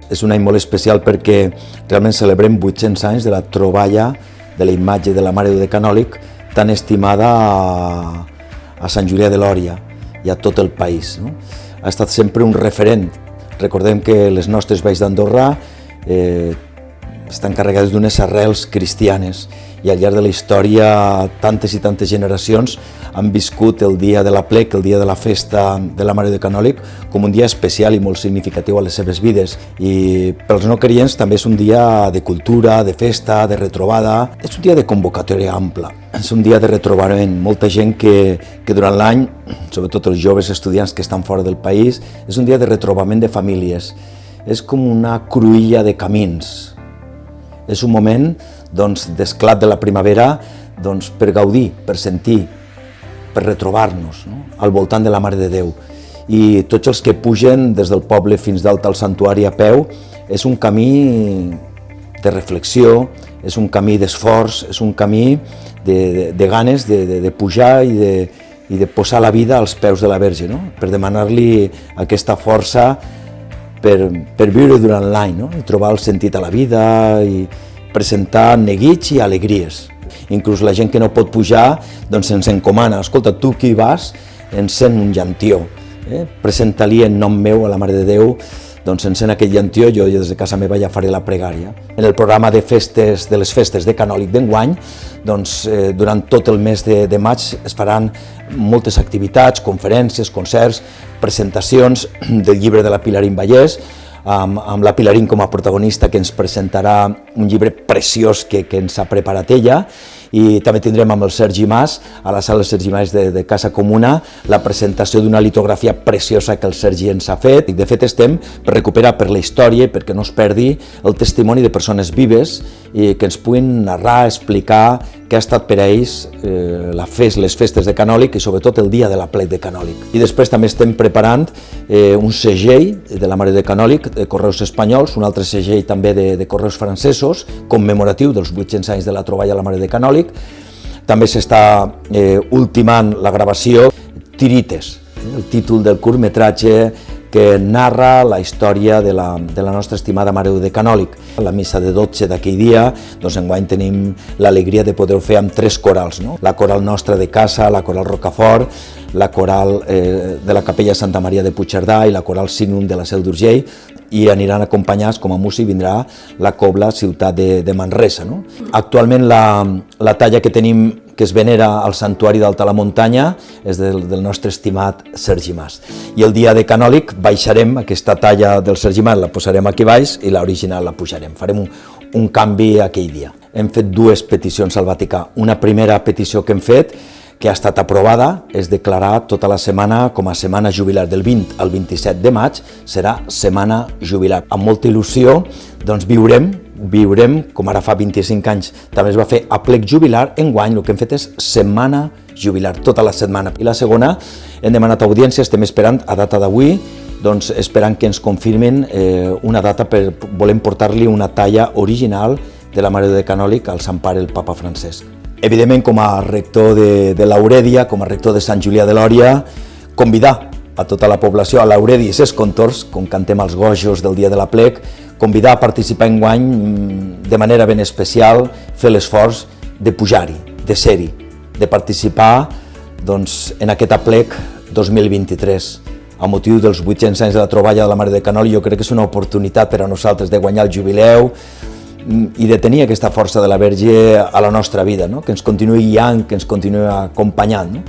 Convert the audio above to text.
És un any molt especial perquè realment celebrem 800 anys de la troballa de la imatge de la Mare de Déu de Canòlic, tan estimada a Sant Julià de Lòria i a tot el país, no? Ha estat sempre un referent. Recordem que les nostres valls d'Andorra estan carregades d'unes arrels cristianes i al llarg de la història tantes i tantes generacions han viscut el dia de l'aplec, el dia de la festa de la Mare de Déu Canòlic, com un dia especial i molt significatiu a les seves vides. I pels no creients també és un dia de cultura, de festa, de retrobada. És un dia de convocatòria ampla, és un dia de retrobament. Molta gent que durant l'any, sobretot els joves estudiants que estan fora del país, és un dia de retrobament de famílies. És com una cruïlla de camins. És un moment d'esclat de la primavera per gaudir, per sentir, per retrobar-nos, no? Al voltant de la Mare de Déu. I tots els que pugen des del poble fins dalt al santuari a peu és un camí de reflexió, és un camí d'esforç, és un camí de ganes de pujar i de posar la vida als peus de la Verge, no? Per demanar-li aquesta força per viure durant l'any, no? I trobar el sentit a la vida i presentar neguits i alegries. Inclús la gent que no pot pujar ens encomana: escolta, tu qui vas, encén un llantió, presenta-li en nom meu a la Mare de Déu, encén aquest llantió, jo des de casa meva ja faré la pregària. En el programa de les festes de Canòlic d'enguany, durant tot el mes de maig es faran moltes activitats, conferències, concerts, presentacions del llibre de la Pilarín Vallès, amb la Pilarín com a protagonista, que ens presentarà un llibre preciós que ens ha preparat ella, i també tindrem amb el Sergi Mas, a la sala Sergi Mas de Casa Comuna, la presentació d'una litografia preciosa que el Sergi ens ha fet. De fet, estem per recuperar per la història, perquè no es perdi el testimoni de persones vives i que ens puguin narrar, explicar què ha estat per a ells les festes de Canòlic i sobretot el dia de l'aplec de Canòlic. I després també estem preparant un segell de la Mare de Canòlic de Correus Espanyols, un altre segell també de Correus francesos, commemoratiu dels 800 anys de la troballa a la Mare de Canòlic. També s'està ultimant la gravació Tirites, el títol del curtmetratge que narra la història de la nostra estimada Mare de Canòlic. La missa de 12 d'aquell dia, enguany tenim l'alegria de poder-ho fer amb 3 corals, no? La coral nostra de casa, la coral Rocafort, la coral de la capella Santa Maria de Puigcerdà i la coral Signum de la Seu d'Urgell, i aniran acompanyats, com a músic vindrà la cobla Ciutat de Manresa, no? Actualment la talla que tenim, que es venera al santuari d'Alta la Muntanya, és del nostre estimat Sergi Mas. I el dia de Canòlic baixarem aquesta talla del Sergi Mas, la posarem aquí baix i l'original la pujarem. Farem un canvi aquell dia. Hem fet 2 peticions al Vaticà. Una primera petició que hem fet, que ha estat aprovada, és declarar tota la setmana com a setmana jubilar. Del 20 al 27 de maig serà setmana jubilar. Amb molta il·lusió viurem, com ara fa 25 anys també es va fer aplec jubilar, enguany el que hem fet és setmana jubilar, tota la setmana. I la segona, hem demanat audiència, estem esperant a data d'avui, esperant que ens confirmin una data volem portar-li una talla original de la Mare de Canòlic al Sant Pare el Papa Francesc. Evidentment, com a rector de l'Aurèdia, com a rector de Sant Julià de Lòria, convidar a tota la població, a l'Aurèdia i ses contorns, com cantem als gojos del dia de l'aplec, convidar a participar enguany de manera ben especial, fer l'esforç de pujar-hi, de ser-hi, de participar en aquest aplec 2023. A motiu dels 800 anys de la troballa de la Mare de Canòlic, jo crec que és una oportunitat per a nosaltres de guanyar el jubileu i de tenir aquesta força de la Verge a la nostra vida, no? Que ens continuï guiant, que ens continuï acompanyant, no?